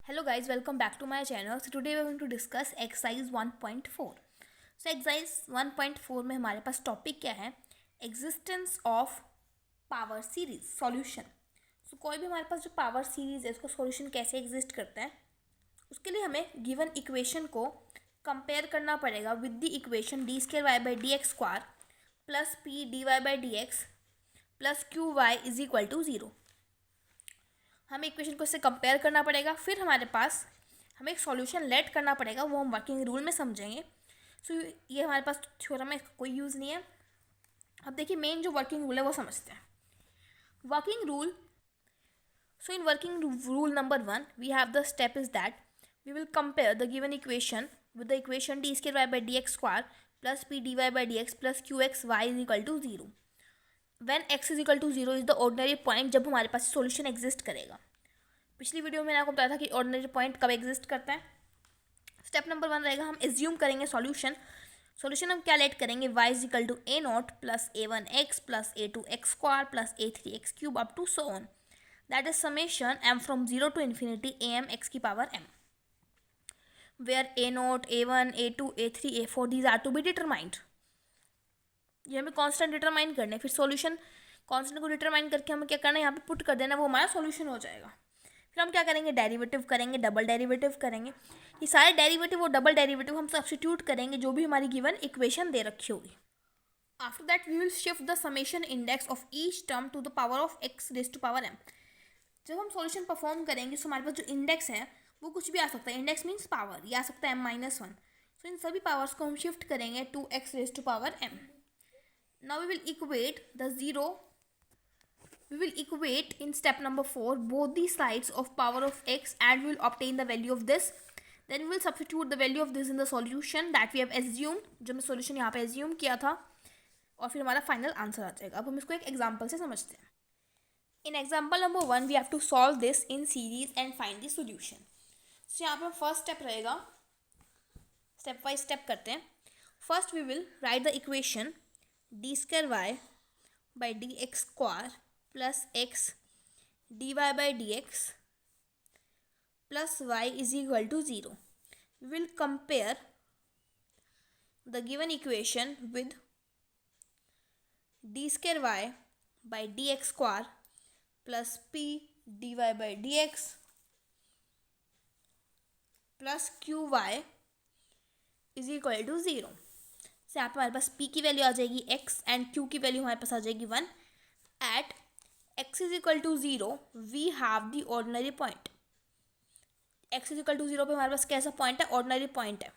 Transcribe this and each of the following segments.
Hello guys, welcome back to my channel. So today we are going to discuss exercise 1.4. So exercise 1.4 में हमारे पास topic क्या है? Existence of power series solution. So कोई भी हमारे पास जो पावर सीरीज है उसका सॉल्यूशन कैसे एग्जिस्ट करता है, उसके लिए हमें गिवन इक्वेशन को कंपेयर करना पड़ेगा with the equation D square Y by D X square plus P D Y by D X plus Q Y is equal to zero. हमें इक्वेशन को इससे कंपेयर करना पड़ेगा. फिर हमारे पास हमें एक सॉल्यूशन लेट करना पड़ेगा, वो हम वर्किंग रूल में समझेंगे. सो ये हमारे पास थ्योरम में कोई यूज़ नहीं है. अब देखिए मेन जो वर्किंग रूल है वो समझते हैं. Working rule. So in working rule number 1 we have the step is that we will compare the given equation with the equation D square Y by D X square plus P D Y by D X plus Q X Y is equal to zero. When X is equal to zero is the ordinary point जब हमारे पास solution exist करेगा. पिछली video में मैंने आपको बताया था कि ऑर्डिनरी पॉइंट कब एग्जिस्ट करता है. स्टेप नंबर 1 रहेगा, हम एज्यूम करेंगे सॉल्यूशन हम क्या लेट करेंगे, y is equal to A naught plus A one X plus A two X square plus A three X cube up to so on. That is summation m from zero to infinity A M X की power m, where A naught A one A two A three A four these are to be determined. ये हमें constant determine करने. फिर solution constant को determine करके हमें क्या करना है, यहाँ पे पुट कर देना, वो हमारा सॉल्यूशन हो जाएगा. फिर हम क्या करेंगे, डेरिवेटिव करेंगे, डबल डेरिवेटिव करेंगे. ये सारे डेरिवेटिव और डबल डेरिवेटिव हम सब्स्टिट्यूट करेंगे जो भी हमारी गिवन इक्वेशन दे रखी होगी. After that we will shift the summation index of each term to the power of X raise to power M. जब हम सॉल्यूशन परफॉर्म करेंगे तो हमारे पास जो इंडेक्स है वो कुछ भी आ सकता है. इंडेक्स मीन्स पावर, ये आ सकता है m-1. सो इन सभी पावर्स को हम शिफ्ट करेंगे to X raise to power M. Now we will equate the zero. We will equate in step number 4 both the sides of power of x and we will obtain the value of this. Then we will substitute the value of this in the solution that we have assumed, जो हमने solution यहाँ पे assume किया था, और फिर हमारा final answer आ जाएगा. अब हम इसको एक example से समझते हैं. In example number 1 we have to solve this in series and find the solution. So यहाँ पे first step रहेगा, step by step करते हैं. First we will write the equation d square y by dx square plus X D Y by D X plus Y is equal to zero. We will compare the given equation with D square Y by D X square plus P D Y by D X plus Q Y is equal to zero. से यहाँ पे हमारे पास p की value आ जाएगी x and q की value हमारे पास आ जाएगी 1. एट x is equal to 0 we have the ordinary point. x is equal to 0 पे हमारे पास कैसा पॉइंट है, ऑर्डिनरी पॉइंट है.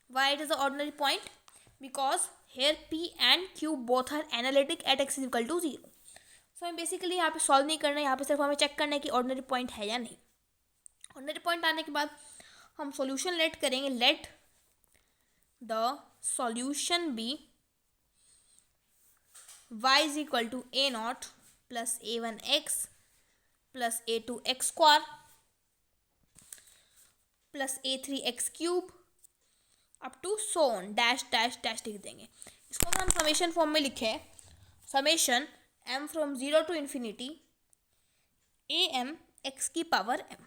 why it is the ordinary point? because here p and q both are analytic at x is equal to 0. so हमें basically यहाँ पे solve नहीं करना है, यहाँ पे सिर्फ हमें चेक करना है कि ऑर्डिनरी पॉइंट है या नहीं. ऑर्डिनरी पॉइंट आने के बाद हम सॉल्यूशन लेट करेंगे. Let the solution be y is equal to a naught plus A one X plus A two X square plus A three X cube up to so on dash dash dash लिख देंगे. इसको अगर हम summation form में लिखें, summation m from zero to infinity A M X की power m.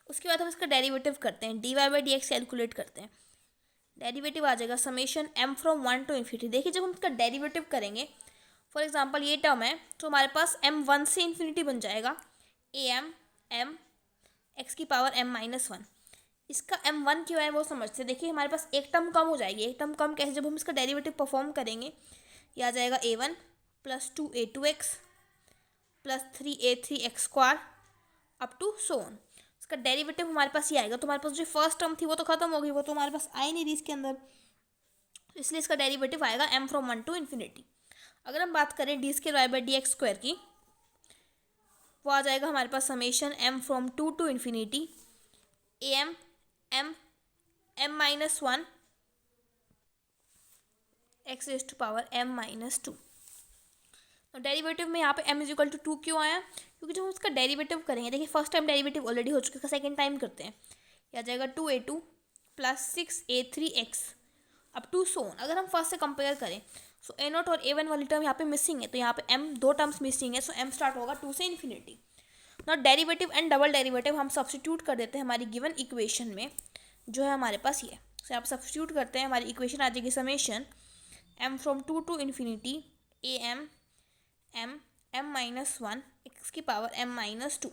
उसके बाद हम इसका डेरिवेटिव करते हैं, D Y by D x calculate करते हैं. डेरिवेटिव आ जाएगा summation m from one to infinity. देखिए जब हम इसका डेरिवेटिव करेंगे, फॉर एग्जाम्पल ये टर्म है तो हमारे पास m1 से इन्फिनिटी बन जाएगा ए एम एम एक्स की पावर m-1. इसका m1 क्यों है वो समझते हैं. देखिए हमारे पास एक टर्म कम हो जाएगी. एक टर्म कम कैसे, जब हम इसका डेरिवेटिव परफॉर्म करेंगे, ये आ जाएगा a1 plus two A two X plus three A three X square up to so on. इसका डेरिवेटिव हमारे पास ये आएगा. तो हमारे पास जो फर्स्ट टर्म थी वो तो खत्म हो गई, वो तो हमारे पास आई नहीं रही इसके अंदर, इसलिए इसका डेरिवेटिव आएगा m from one to infinity. अगर हम बात करें D square Y by D X square की, वो आ जाएगा हमारे पास summation m from two to infinity A M M m-1 X raise to power m-2. तो डेरिवेटिव में यहाँ पे m इज इक्वल टू 2 क्यों आया, क्योंकि जब हम उसका डेरिवेटिव करेंगे, देखिए फर्स्ट टाइम डेरिवेटिव ऑलरेडी हो चुका है, सेकेंड टाइम करते हैं, यह आ जाएगा 2a2 plus 6a3x up to सोन. अगर हम फर्स्ट से कंपेयर करें सो ए नॉट और ए वन वाली टर्म यहाँ पे मिसिंग है, तो यहाँ पे m दो टर्म्स मिसिंग है, सो m स्टार्ट होगा 2 से infinity. Not derivative and double derivative हम सब्स्टिट्यूट कर देते हैं हमारी गिवन इक्वेशन में जो है हमारे पास ये। सो आप सब्स्टिट्यूट करते हैं, हमारी इक्वेशन आ जाएगी summation m from 2 to infinity A M M M minus 1 X की power m minus 2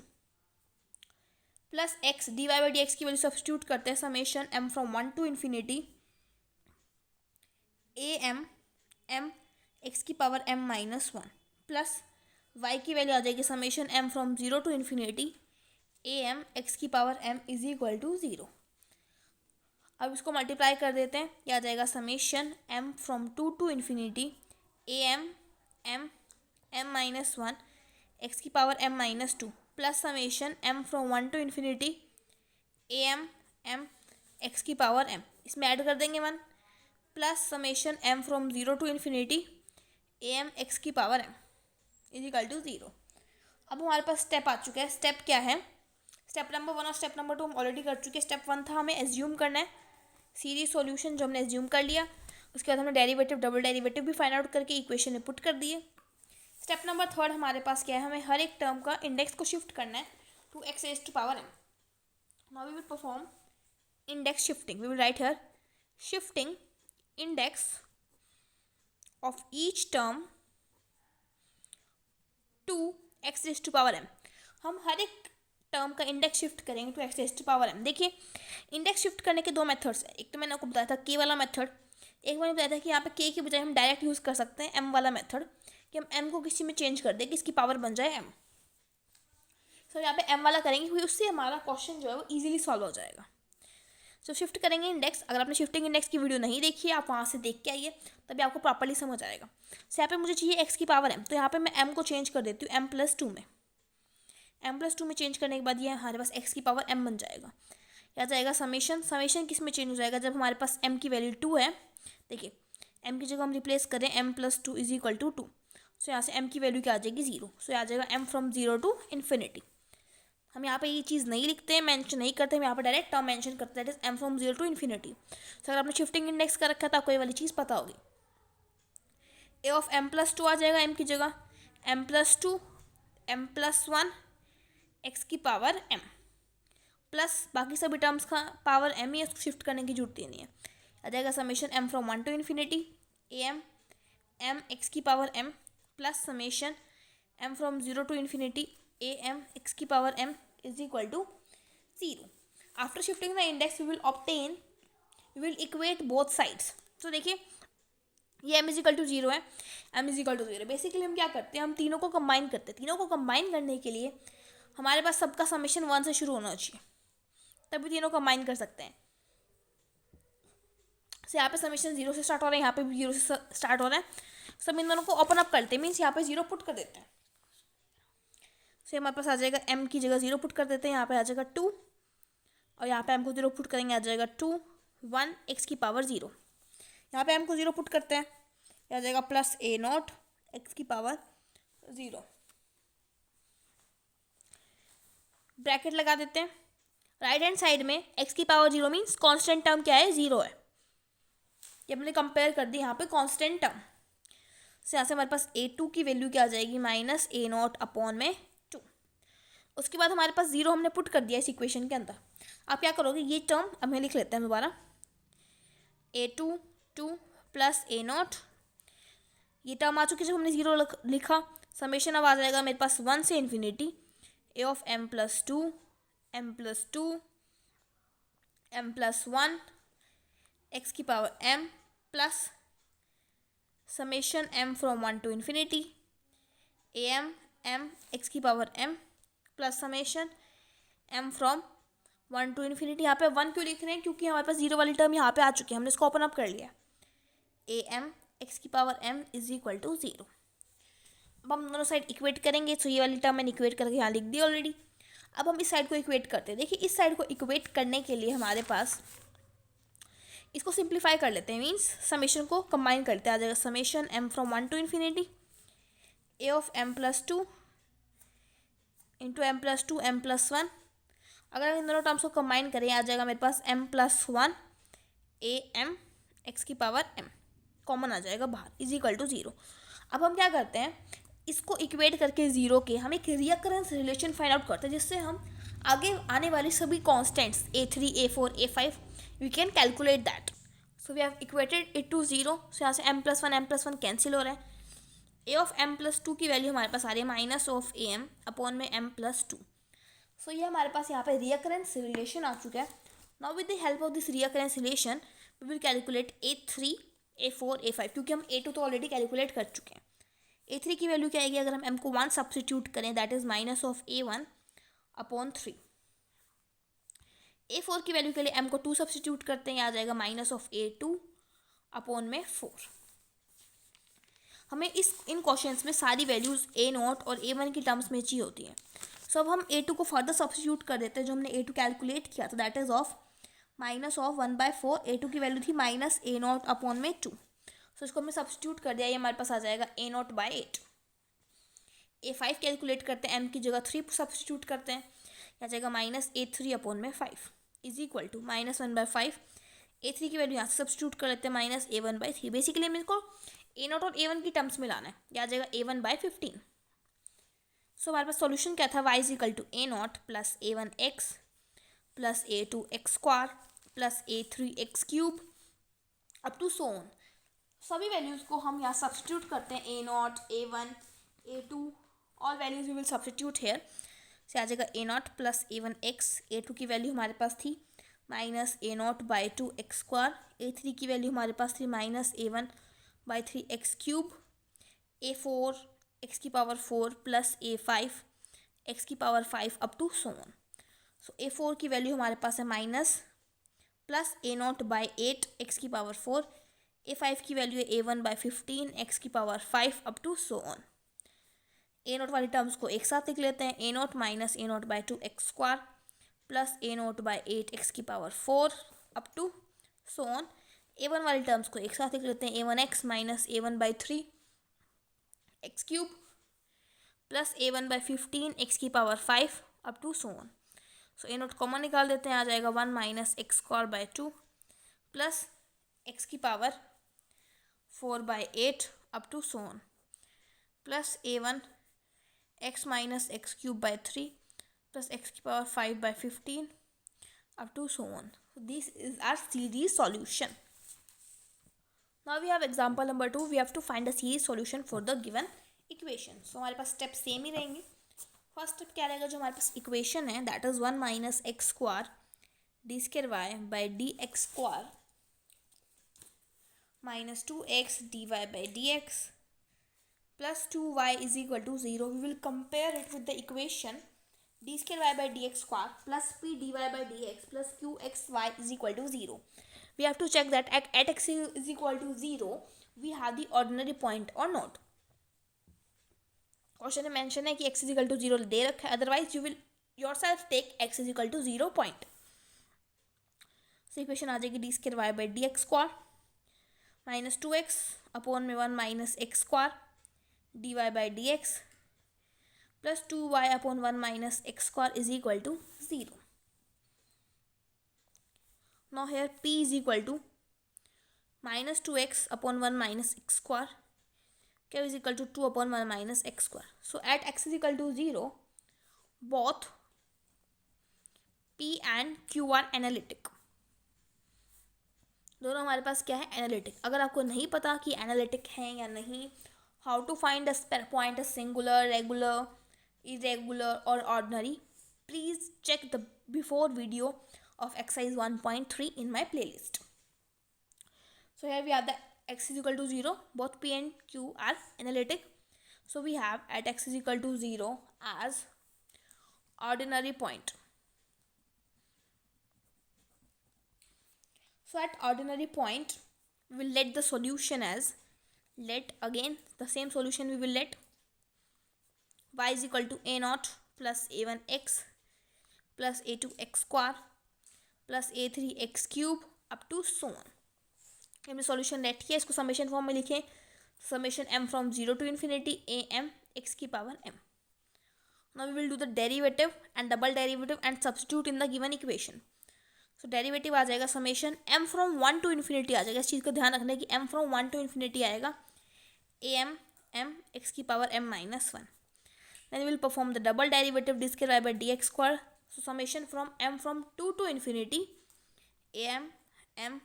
plus X D Y by D X की वैल्यू सब्स्टिट्यूट करते हैं summation m from 1 to infinity A M M X की power m minus 1 plus y की value आ जाएगी summation m from 0 to infinity A M X की power m is equal to 0। अब इसको मल्टीप्लाई कर देते हैं, यह आ जाएगा summation m from 2 to infinity A M M M minus 1 X की power m minus 2 plus summation m from 1 to infinity A M X की पावर m, इसमें ऐड कर देंगे 1 plus summation m from 0 to infinity A M X की power m is equal to 0। अब हमारे पास step आ चुका है। स्टेप क्या है? स्टेप नंबर 1 और स्टेप नंबर 2 हम ऑलरेडी कर चुके हैं। स्टेप 1 था हमें एज्यूम करना है सीरीज सॉल्यूशन, जो हमने एज्यूम कर लिया। उसके बाद हमने डेरिवेटिव डबल डेरिवेटिव भी फाइंड आउट करके इक्वेशन में पुट कर दिए। स्टेप नंबर 3 हमारे पास क्या है, हमें हर एक टर्म का इंडेक्स को शिफ्ट करना है to x raise to power m। Now we will perform index shifting. We will write here shifting index of each term to x raise to power m। हम हर एक टर्म का index shift करेंगे to x raise to power m। देखिए index shift करने के दो methods हैं। एक तो मैंने आपको बताया था के वाला मेथड, एक मैंने बताया था कि यहाँ पे के की बजाय हम डायरेक्ट यूज़ कर सकते हैं m वाला मेथड, कि हम m को किसी में चेंज कर दें कि इसकी पावर बन जाए m। सो यहाँ पे m वाला करेंगे क्योंकि उससे हमारा क्वेश्चन जो है वो ईजिली सॉल्व हो जाएगा। सो शिफ्ट करेंगे इंडेक्स। अगर आपने शिफ्टिंग इंडेक्स की वीडियो नहीं देखी है, आप वहाँ से देख के आइए, तभी आपको प्रॉपर्ली समझ आएगा। सो यहाँ पे मुझे चाहिए x की पावर m, तो यहाँ पे मैं m को चेंज कर देती हूँ m प्लस 2 में। m प्लस 2 में चेंज करने के बाद ये हमारे पास x की पावर m बन जाएगा। यह जाएगा समेशन, समेशन किस में चेंज हो जाएगा, जब हमारे पास m की वैल्यू 2 है। देखिए m की जगह हम रिप्लेस करें m plus 2 is equal to 2। So यहाँ से m की वैल्यू क्या आ जाएगी 0। सो आ जाएगा m फ्रॉम 0 टू इन्फिनिटी। हम यहाँ पे ये चीज़ नहीं लिखते हैं, मेंशन नहीं करते, हम यहाँ पे डायरेक्ट टर्म मेंशन करते हैं, that is m from 0 to infinity. So अगर आपने शिफ्टिंग इंडेक्स कर रखा है तो आपको ये वाली चीज़ पता होगी। a ऑफ m प्लस 2 आ जाएगा m की जगह m plus 2 m plus 1 x की पावर m प्लस बाकी सभी टर्म्स का पावर m ही है, उसको शिफ्ट करने की जरूरत ही नहीं है। आ जाएगा summation m from 1 to infinity A M M X की power m plus summation m from 0 to infinity A M X की power m is equal to 0। After shifting the index we will equate both sides. तो देखिए ये m is equal to 0 है, m is equal to 0। Basically हम क्या करते हैं, हम तीनों को कंबाइन करते हैं। तीनों को कंबाइन करने के लिए हमारे पास सबका समेशन 1 से शुरू होना चाहिए, तभी तीनों कंबाइन कर सकते हैं। तो यहाँ पे समेशन 0 से स्टार्ट हो रहा है, यहाँ पे भी 0 से स्टार्ट हो रहा है। सब इन दोनों को ओपन अप करते हैं, मीन्स यहाँ पे 0 पुट कर देते हैं। सो हमारे पास आ जाएगा m की जगह 0 पुट कर देते हैं, यहाँ पे आ जाएगा 2 और यहाँ पे m को 0 पुट करेंगे, आ जाएगा 2 1 x की पावर 0। यहाँ पे m को 0 पुट करते हैं, आ जाएगा प्लस a नॉट x की पावर 0। ब्रैकेट लगा देते हैं। राइट हैंड साइड में x की पावर 0 मीन्स कांस्टेंट टर्म क्या है, 0 है। ये हमने कंपेयर कर दी यहाँ पे कांस्टेंट टर्म से। यहाँ से हमारे पास a2 की वैल्यू क्या आ जाएगी, माइनस a नॉट अपॉन में 2। उसके बाद हमारे पास 0 हमने पुट कर दिया इस इक्वेशन के अंदर। आप क्या करोगे, ये टर्म अब मैं लिख लेते हैं दोबारा, a2 2 प्लस a नॉट, ये टर्म आ चुकी है जब हमने 0 लिखा। समेशन अब आ जाएगा मेरे पास 1 से infinity a of m plus 2 m plus 2 m plus 1 x की power m plus summation m from 1 to infinity A M M X की power m plus summation m from 1 to infinity. यहाँ पे 1 क्यों लिख रहे हैं, क्योंकि हमारे पास 0 वाली टर्म यहाँ पे आ चुकी है, हमने इसको ओपन अप कर लिया। ए एम एक्स की power m is equal to 0। अब हम दोनों साइड इक्वेट करेंगे। तो ये वाली टर्म मैंने इक्वेट करके यहाँ लिख दी ऑलरेडी। अब हम इस साइड को इक्वेट करते हैं। देखिए इस साइड को इक्वेट करने के लिए हमारे पास, इसको सिंप्लीफाई कर लेते हैं, मीन्स समेशन को कंबाइन करते हैं। आ जाएगा summation m from 1 to infinity A of m plus 2 into m plus 2 m plus 1। अगर हम इन दोनों टर्म्स को कंबाइन करें, आ जाएगा मेरे पास m plus 1 A M X की पावर m, कॉमन आ जाएगा बाहर, इज इक्वल टू 0। अब हम क्या करते हैं, इसको इक्वेट करके ज़ीरो के हम एक रियकरेंस रिलेशन फाइंड आउट करते हैं, जिससे हम आगे आने वाली सभी constants A3, A4, A5 we can calculate that. So we have equated it to zero. So यहाँ से m+1 कैंसिल हो रहा है. a ऑफ m+2 की वैल्यू हमारे पास आ रही है माइनस ऑफ am अपॉन में m+2. सो ये हमारे पास यहाँ पे रियकरेंस रिलेशन आ चुका है. Now with the help of this recurrence relation we will calculate A3, A4, A5, क्योंकि हम A2 तो ऑलरेडी कैलकुलेट कर चुके हैं. A3 की वैल्यू क्या आएगी अगर हम m को 1 सब्सटीट्यूट करें, that is minus of A1 upon 3. A4 की वैल्यू के लिए m को 2 सब्सटीट्यूट करते हैं, आ जाएगा माइनस ऑफ A2 अपॉन में 4. हमें इन क्वेश्चंस में सारी वैल्यूज़ A0 और A1 की टर्म्स में चाहिए होती हैं. सो अब हम A2 को फर्दर सब्सटीट्यूट कर देते हैं, जो हमने A2 कैलकुलेट किया था, that is of minus of 1/4. A2 की वैल्यू थी माइनस A0 अपॉन में 2. सो इसको हमने सब्सटीट्यूट कर दिया, ये हमारे पास आ जाएगा A0/8. A5 कैलकुलेट करते हैं, m की जगह 3 सब्सटीट्यूट करते हैं, आ जाएगा माइनस A3 अपॉन में 5 is equal to minus 1/5. A3 की वैल्यू यहाँ से सब्सटीट्यूट कर लेते हैं, माइनस A1/3. बेसिकली हमें इसको A0 और A1 की टर्म्स में लाना है, यह आ जाएगा A1/15. सो हमारे पास सॉल्यूशन क्या था, y is equal to A0 plus A1x plus A2x² plus A3x³ up to so on. सभी वैल्यूज़ को हम यहाँ सब्सटीट्यूट करते हैं, A0, A1, A2, all values we will substitute here. से आ जाएगा A0 प्लस A1x. A2 की वैल्यू हमारे पास थी माइनस A0/2x². A3 की वैल्यू हमारे पास थी minus A1/3x³. A4 x⁴ plus A5 x⁵ up to so on. So A4 की वैल्यू हमारे पास है minus plus A0/8 x⁴. A5 की वैल्यू है A1/15 x⁵ up to so on. A0 वाली टर्म्स को एक साथ लिख लेते हैं, A0 minus A0/2x² plus A0/8 x⁴ up to so on. A1 वाली टर्म्स को एक साथ लिख लेते हैं, A1x minus A1/3 x³ plus A1/15 x⁵ up to so on. So A0 common निकाल देते हैं, आ जाएगा 1 minus x² plus x⁴/8 up to so on plus A1 x minus x³ plus x⁵15 up to so on. So this is our series solution. Now we have example number 2. We have to find a series solution for the given equation. So हमारे पास step same ही रहेंगे. First step क्या रहेगा, जो हमारे पास equation है, that is 1 minus x² d² by dx² minus 2x dy by dx plus 2y is equal to 0. We will compare it with the equation d² by dx² plus p dy by dx plus qxy is equal to 0. We have to check that at x is equal to 0 we have the ordinary point or not. Question में mention है कि x is equal to 0 दे रखा है, otherwise you will yourself take x is equal to 0 point. So equation आ जाएगी d² by dx² minus 2x upon में 1 minus x² dy by dx plus 2y upon 1 minus x² is equal to 0. Now here p is equal to minus 2x upon 1 minus x², q is equal to 2 upon 1 minus x². So at x is equal to 0, both p and q are analytic. दोनों हमारे पास क्या है, analytic. अगर आपको नहीं पता कि analytic हैं या नहीं, how to find the point singular, regular, irregular or ordinary, please check the before video of exercise 1.3 in my playlist. So here we have the x is equal to 0, both p and q are analytic. So we have at x is equal to 0 as ordinary point. So at ordinary point we will let the solution as, let again the same solution we will let y is equal to A0 plus A1x plus A2x² plus A3x³ up to so on. हमने solution let किया, इसको summation form में लिखें, summation m from 0 to infinity am x⁴m. Now we will do the derivative and double derivative and substitute in the given equation. So derivative आ जाएगा summation m from 1 to infinity आ जाएगा. इस चीज़ का ध्यान रखना है कि m from 1 to infinity आएगा am m x की power m minus 1. Then we will perform the double derivative d square by dx square. So summation from m from 2 to infinity am m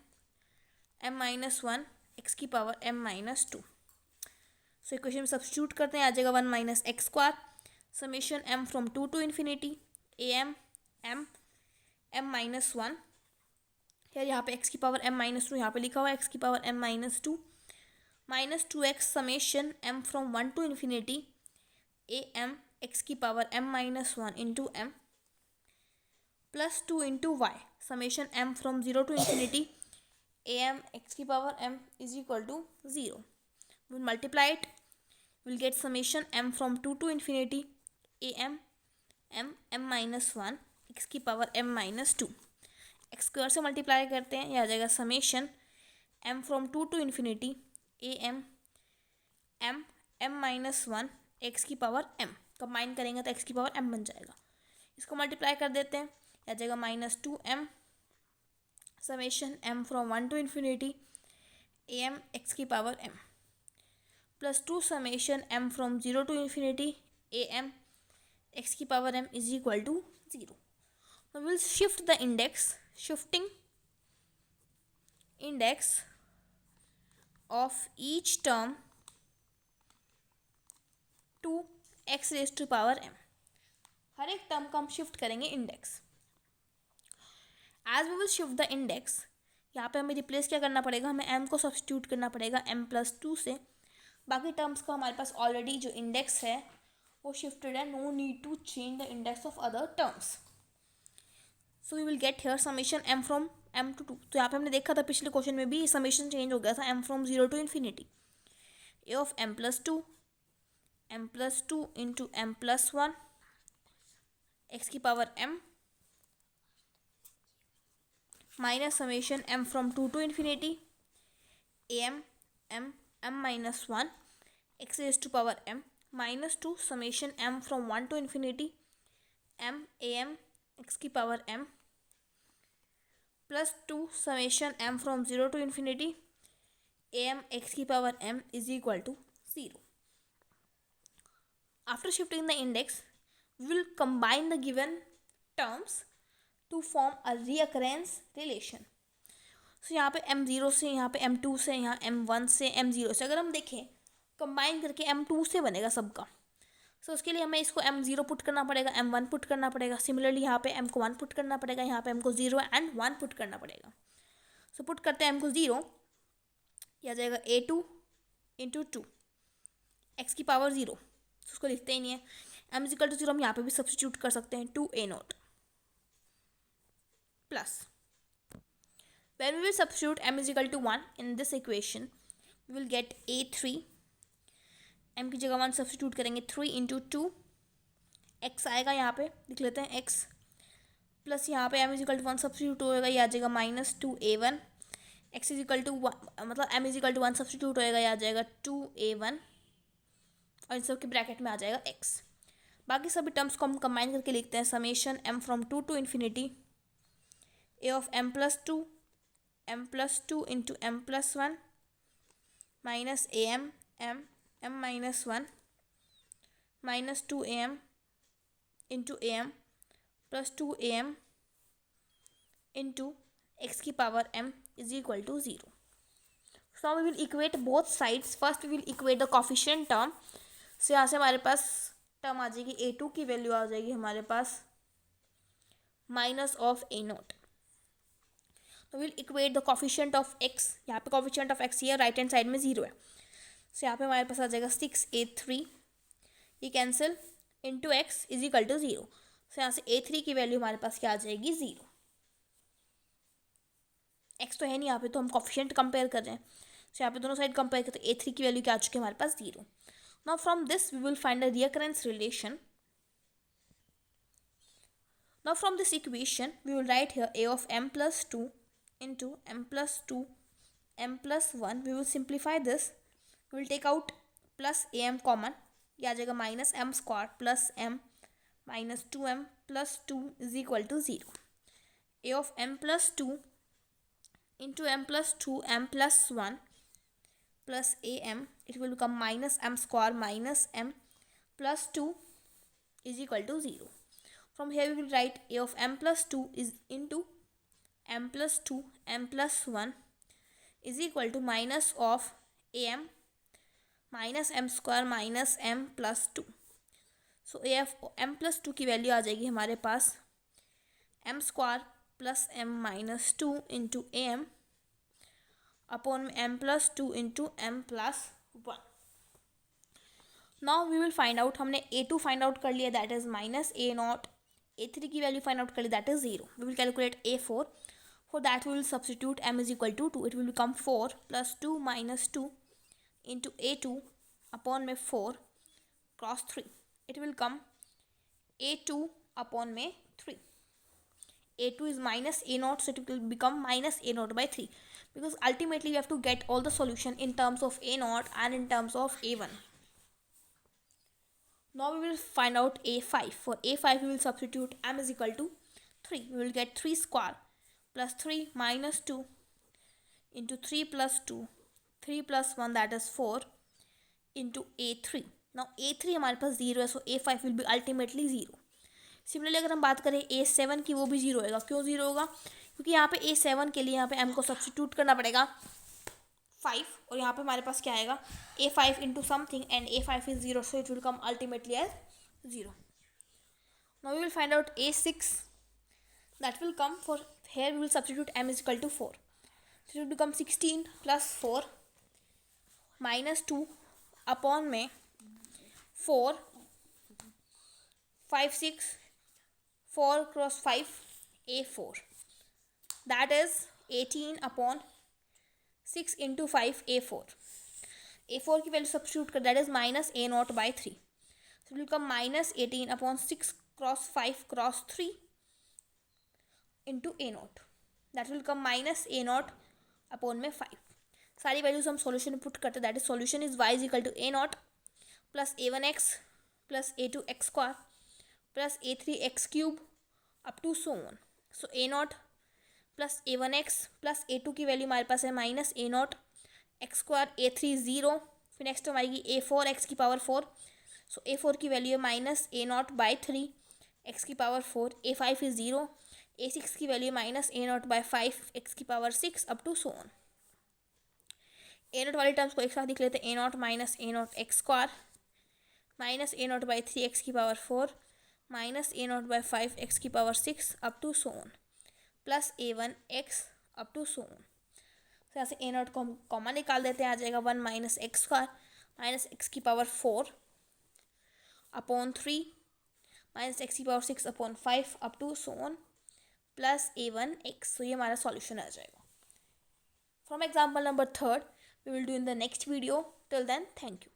minus 1 x की power m minus 2. So equation में substitute करते हैं, आ जाएगा 1 minus x square summation m from 2 to infinity am m minus 1. यार यहाँ पे x की पावर m minus 2 यहाँ पे लिखा हुआ है x की power m minus 2 minus 2x summation m from 1 to infinity am x की power m minus 1 into m plus 2 into y summation m from 0 to infinity am x की power m is equal to 0. We will multiply it. We will get summation m from 2 to infinity am m minus 1 x की power m minus 2. x square से multiply करते हैं, यह आ जाएगा summation m from 2 to infinity am m minus 1 x की power m. Combine करेंगे तो x की पावर m बन जाएगा. इसको मल्टीप्लाई कर देते हैं, यह आ जाएगा minus 2m summation m from 1 to infinity am x की power m plus 2 summation m from 0 to infinity am x की power m is equal to 0. Now we will shift the index. Shifting index of each term to x raised to power m. हर एक term का हम shift करेंगे index. As we will shift the index, यहाँ पे हमें replace क्या करना पड़ेगा, हमें m को सब्स्टिट्यूट करना पड़ेगा m plus 2 से. बाकी टर्म्स का हमारे पास ऑलरेडी जो इंडेक्स है वो शिफ्टेड है. No need to change the index of other terms. So we will get here summation m from m to 2. तो यहाँ पे हमने देखा था पिछले क्वेश्चन में भी समेशन चेंज हो गया था m from 0 to infinity a of m plus 2 into m plus 1 x की power m minus summation m from 2 to infinity am m minus 1 x raised to power m minus 2 summation m from 1 to infinity am x की power m plus 2 summation m from 0 to infinity am x की power m is equal to 0. After shifting the index, we will combine the given terms to form a reoccurrence relation. So यहाँ पे m0 से, यहाँ पे m2 से, यहाँ m1 से, m0 से अगर हम देखें कंबाइन करके m2 से बनेगा सबका. सो उसके लिए हमें इसको m0 पुट करना पड़ेगा, m1 पुट करना पड़ेगा. सिमिलरली यहाँ पे m को 1 पुट करना पड़ेगा, यहाँ पे m को 0 एंड 1 पुट करना पड़ेगा. सो पुट करते हैं m को 0, यह आ जाएगा a2 इंटू 2 x की पावर 0. तो उसको लिखते ही नहीं है. m इक्वल टू 0 हम यहाँ पे भी सब्स्टिट्यूट कर सकते हैं 2a0 plus when we will substitute m is equal to 1 in this equation, we will get a3. m की जगह 1 सब्स्टिट्यूट करेंगे 3 इंटू 2 x आएगा, यहाँ पे लिख लेते हैं x प्लस यहाँ पे m is equal to 1 substitute होएगा, ये आ जाएगा minus 2a1 x is equal to 1 मतलब m is equal to 1 substitute होएगा, ये आ जाएगा 2a1 और इन सब के ब्रैकेट में आ जाएगा x. बाकी सभी टर्म्स को हम कंबाइन करके लिखते हैं summation m from 2 to infinity a of m plus 2 into m plus 1 minus m minus 1 minus 2am into am plus 2am into x की power m is equal to 0. So we will equate both sides. First we will equate the coefficient term. सो यहाँ से हमारे पास term आ जाएगी a2 की value आ जाएगी हमारे पास माइनस ऑफ a0. तो will equate the coefficient of x. यहाँ पे कोफिशिएंट ऑफ x ये राइट हैंड साइड में 0 है. सो यहाँ पे हमारे पास आ जाएगा 6a3, ये cancel into x is equal to 0. So यहाँ से a3 की वैल्यू हमारे पास क्या आ जाएगी 0. x तो है नहीं यहाँ पे, तो हम कोफिशिएंट कंपेयर कर रहे हैं. सो यहाँ पे दोनों साइड कंपेयर करते हैं, a3 की वैल्यू क्या आ चुकी है हमारे पास 0. Now from this we will find a recurrence relation. Now from this equation we will write here a of m plus 2 into m plus 2 m plus 1. we will simplify this. we will take out plus am common, ये आ जाएगा minus m square plus m minus 2m plus 2 is equal to 0. a of m plus 2 into m plus 2 m plus 1 plus am, it will become minus m square minus m plus 2 is equal to 0. From here we will write a of m plus 2 is into m plus 2 m plus 1 is equal to minus of am minus m square minus m plus 2. So a of m plus 2 की value आ जाएगी हमारे पास m square plus m minus 2 into a m upon m plus 2 into m plus 1. Now we will find out, हमने a2 find out कर लिया, that is minus a naught. a3 की value find out कर ली, that is 0. We will calculate a4. For that we will substitute m is equal to 2. It will become 4 plus 2 minus 2 into a2 upon में 4 cross 3. It will come a2 upon में 3. a2 is minus a naught, so it will become minus a naught by 3, because ultimately we have to get all the solution in terms of a naught and in terms of a1. Now we will find out a5. For a5 we will substitute m is equal to 3. We will get 3 square plus 3 minus 2 into 3 plus 2, 3 plus 1 that is 4 into a3. Now a3 हमारे पास 0 है, सो a5 will be ultimately 0. Similarly अगर हम बात करें a7 की, वो भी 0 होगा. क्यों 0 होगा? क्योंकि यहाँ पे a7 के लिए यहाँ पे m को सब्सटीट्यूट करना पड़ेगा 5, और यहाँ पे हमारे पास क्या आएगा a5 into something and a5 is 0, so it will come ultimately as 0. Now we will find out a6. That will come, for here we will substitute m is equal to 4. So it will become 16 plus 4 minus 2 upon में 4 5 6 4 cross 5 a4, that is 18 upon 6 into 5 a4. a4 की value substitute कर, that is minus a naught by 3. So it will come minus 18 upon 6 cross 5 cross 3 into a naught, that will come minus a naught upon में 5. सारी values हम solution में put करते, that is solution is y is equal to a naught plus a1x plus a2x square plus a3x cube up to so on. So a naught plus a1x plus a2 की value हमारे पास है minus a naught x square, a3 0, फिर next term आएगी a4x की power 4. सो a4 की value है minus a naught by 3 x की पावर 4, a5 इज 0, a6 की value minus a naught by 5 x की पावर 6 अप टू सो ऑन. a नॉट वाली टर्म्स को एक साथ लिख लेते हैं, a naught minus a naught x square minus a naught by 3 x की power 4 minus a naught by 5 x की power 6 up to so on plus a1x up to so on. तो यहाँ से a नॉट को हम common निकाल देते हैं, आ जाएगा 1 minus x square minus x की पावर 4 अपॉन 3 माइनस x की power 6 upon 5 up to so on plus a1x. तो ये हमारा सॉल्यूशन आ जाएगा. From example number 3 we will do in the next video. Till then, thank you.